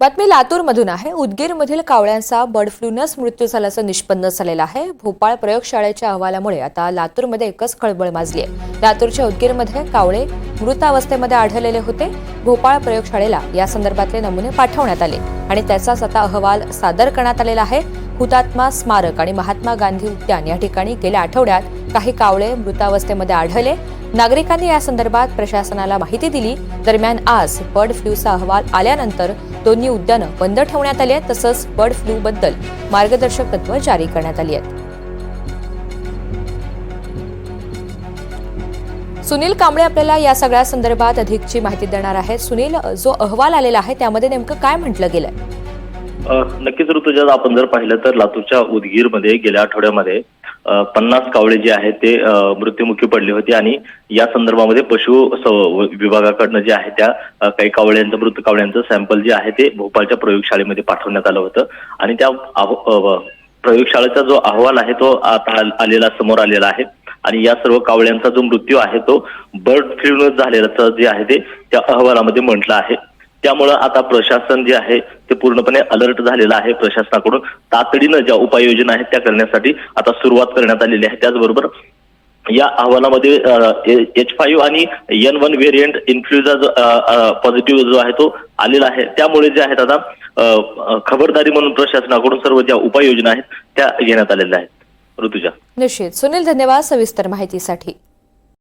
बातमी लातूरमधून आहे। उदगीरमधील कावळ्यांचा बर्ड फ्लूनंच मृत्यू झाल्याचं निष्पन्न झालेलं आहे। भोपाळ प्रयोगशाळेच्या अहवालामुळे आता लातूरमध्ये एकच खळबळ माजली आहे। लातूरच्या उदगीरमध्ये कावळे मृतावस्थेमध्ये आढळलेले होते। भोपाळ प्रयोगशाळेला या संदर्भातले नमुने पाठवण्यात आले आणि त्याचाच आता अहवाल सादर करण्यात आलेला आहे। हुतात्मा स्मारक आणि महात्मा गांधी उद्यान या ठिकाणी गेल्या आठवड्यात काही कावळे मृतावस्थेमध्ये आढळले। नागरिकांनी या संदर्भात प्रशासनाला माहिती दिली। दरम्यान आज बर्ड फ्लूचा अहवाल आल्यानंतर दोन्ही उद्यानं बंद ठेवण्यात आली आहेत। तसंच बर्ड फ्लू बद्दल मार्गदर्शक तत्त्व जारी करण्यात आली आहेत। सुनील कांबळे आपल्याला या सगळ्या संदर्भात अधिकची माहिती देणार आहेत। सुनील, जो अहवाल आलेला आहे त्यामध्ये नेमकं काय म्हटलं गेलंय? नक्कीच ऋतुजा, आपण जर पाहिलं तर लातूरच्या उदगीरमध्ये गेल्या आठवड्यामध्ये 50 कावळे जे आहेत ते मृत्युमुखी पडले होते आणि या संदर्भामध्ये पशु विभागाकडनं जे आहे त्या काही कावळ्यांचं मृत कावळ्यांचं सॅम्पल जे आहे ते भोपाळच्या प्रयोगशाळेमध्ये पाठवण्यात आलं होतं आणि त्या प्रयोगशाळेचा जो अहवाल आहे तो आता समोर आलेला आहे आणि या सर्व कावळ्यांचा जो मृत्यू आहे तो बर्ड फ्लू झालेला जे आहे ते त्या अहवालामध्ये म्हटलं आहे। त्यामुळे आता प्रशासन जे आहे ते पूर्णपणे अलर्ट झालेलं आहे। प्रशासनाकडून तातडीनं ज्या उपाययोजना आहेत त्या करण्यासाठी आता सुरुवात करण्यात आलेली आहे। त्याचबरोबर या अहवालामध्ये H5 आणि N1 व्हेरियंट इन्फ्लुएन्झा पॉझिटिव्ह जो आहे तो आलेला आहे। त्यामुळे जे आहेत आता खबरदारी म्हणून प्रशासनाकडून सर्व ज्या उपाययोजना आहेत त्या घेण्यात आलेल्या आहेत। ऋतुजा, निश्चित सुनील, धन्यवाद सविस्तर माहितीसाठी।